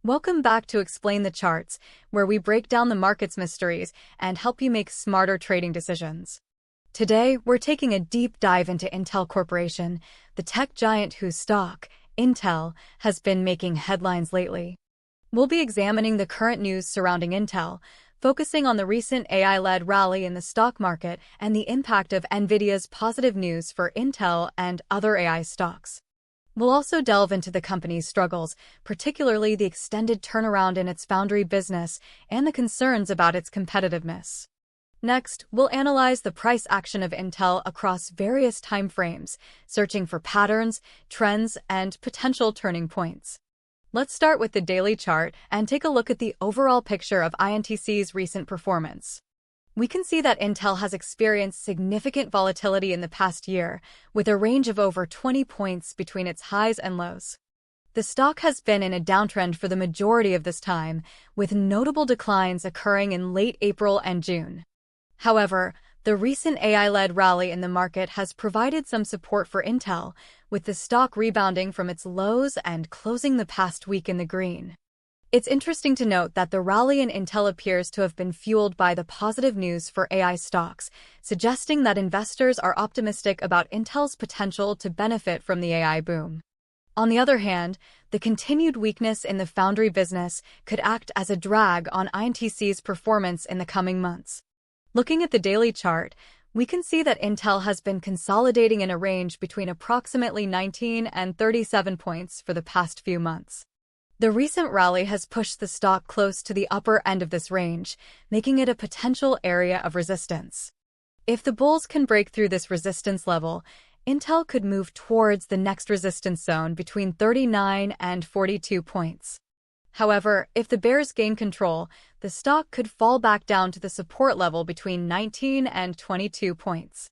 Welcome back to Explain the Charts, where we break down the market's mysteries and help you make smarter trading decisions. Today, we're taking a deep dive into Intel Corporation, the tech giant whose stock, Intel, has been making headlines lately. We'll be examining the current news surrounding Intel, focusing on the recent AI-led rally in the stock market and the impact of NVIDIA's positive news for Intel and other AI stocks. We'll also delve into the company's struggles, particularly the extended turnaround in its foundry business and the concerns about its competitiveness. Next, we'll analyze the price action of Intel across various time frames, searching for patterns, trends, and potential turning points. Let's start with the daily chart and take a look at the overall picture of INTC's recent performance. We can see that Intel has experienced significant volatility in the past year, with a range of over 20 points between its highs and lows. The stock has been in a downtrend for the majority of this time, with notable declines occurring in late April and June. However, the recent AI-led rally in the market has provided some support for Intel, with the stock rebounding from its lows and closing the past week in the green. It's interesting to note that the rally in Intel appears to have been fueled by the positive news for AI stocks, suggesting that investors are optimistic about Intel's potential to benefit from the AI boom. On the other hand, the continued weakness in the foundry business could act as a drag on INTC's performance in the coming months. Looking at the daily chart, we can see that Intel has been consolidating in a range between approximately 19 and 37 points for the past few months. The recent rally has pushed the stock close to the upper end of this range, making it a potential area of resistance. If the bulls can break through this resistance level, Intel could move towards the next resistance zone between 39 and 42 points. However, if the bears gain control, the stock could fall back down to the support level between 19 and 22 points.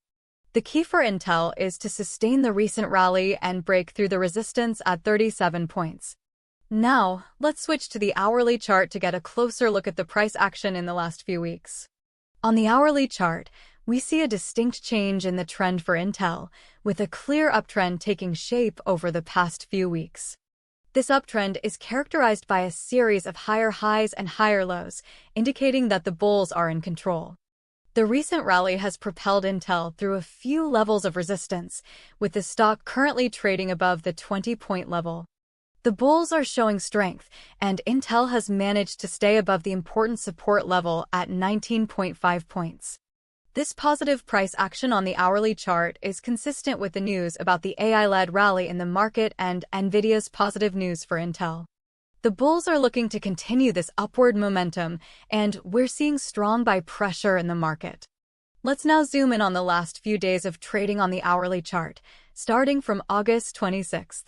The key for Intel is to sustain the recent rally and break through the resistance at 37 points. Now, let's switch to the hourly chart to get a closer look at the price action in the last few weeks. On the hourly chart, we see a distinct change in the trend for Intel, with a clear uptrend taking shape over the past few weeks. This uptrend is characterized by a series of higher highs and higher lows, indicating that the bulls are in control. The recent rally has propelled Intel through a few levels of resistance, with the stock currently trading above the 20-point level. The bulls are showing strength, and Intel has managed to stay above the important support level at 19.5 points. This positive price action on the hourly chart is consistent with the news about the AI-led rally in the market and NVIDIA's positive news for Intel. The bulls are looking to continue this upward momentum, and we're seeing strong buy pressure in the market. Let's now zoom in on the last few days of trading on the hourly chart, starting from August 26th.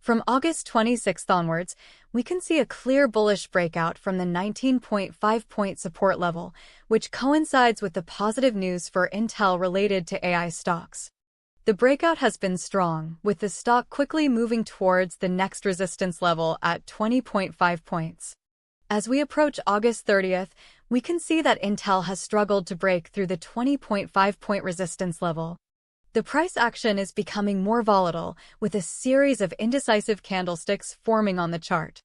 From August 26th onwards, we can see a clear bullish breakout from the 19.5-point support level, which coincides with the positive news for Intel related to AI stocks. The breakout has been strong, with the stock quickly moving towards the next resistance level at 20.5 points. As we approach August 30th, we can see that Intel has struggled to break through the 20.5-point resistance level. The price action is becoming more volatile, with a series of indecisive candlesticks forming on the chart.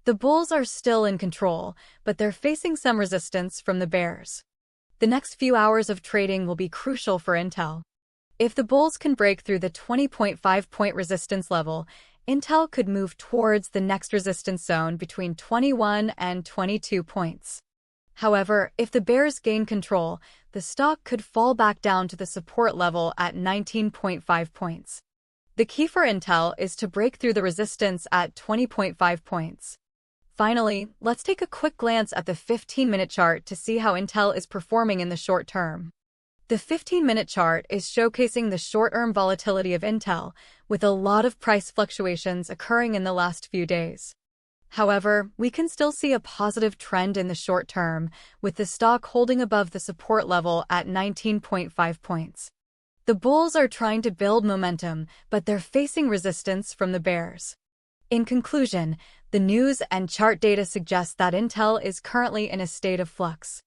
The bulls are still in control, but they're facing some resistance from the bears. The next few hours of trading will be crucial for Intel. If the bulls can break through the 20.5-point resistance level, Intel could move towards the next resistance zone between 21 and 22 points. However, if the bears gain control, the stock could fall back down to the support level at 19.5 points. The key for Intel is to break through the resistance at 20.5 points. Finally, let's take a quick glance at the 15-minute chart to see how Intel is performing in the short term. The 15-minute chart is showcasing the short-term volatility of Intel, with a lot of price fluctuations occurring in the last few days. However, we can still see a positive trend in the short term, with the stock holding above the support level at 19.5 points. The bulls are trying to build momentum, but they're facing resistance from the bears. In conclusion, the news and chart data suggest that Intel is currently in a state of flux.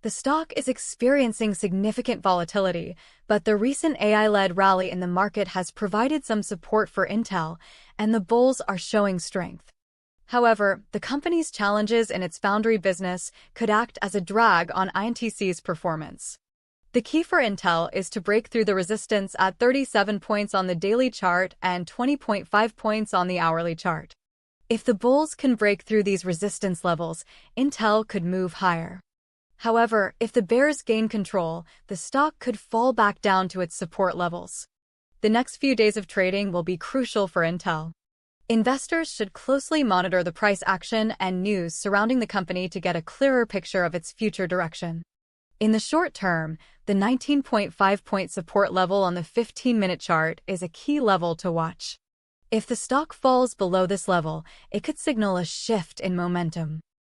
The stock is experiencing significant volatility, but the recent AI-led rally in the market has provided some support for Intel, and the bulls are showing strength. However, the company's challenges in its foundry business could act as a drag on INTC's performance. The key for Intel is to break through the resistance at 37 points on the daily chart and 20.5 points on the hourly chart. If the bulls can break through these resistance levels, Intel could move higher. However, if the bears gain control, the stock could fall back down to its support levels. The next few days of trading will be crucial for Intel. Investors should closely monitor the price action and news surrounding the company to get a clearer picture of its future direction. In the short term, the 19.5-point support level on the 15-minute chart is a key level to watch. If the stock falls below this level, it could signal a shift in momentum.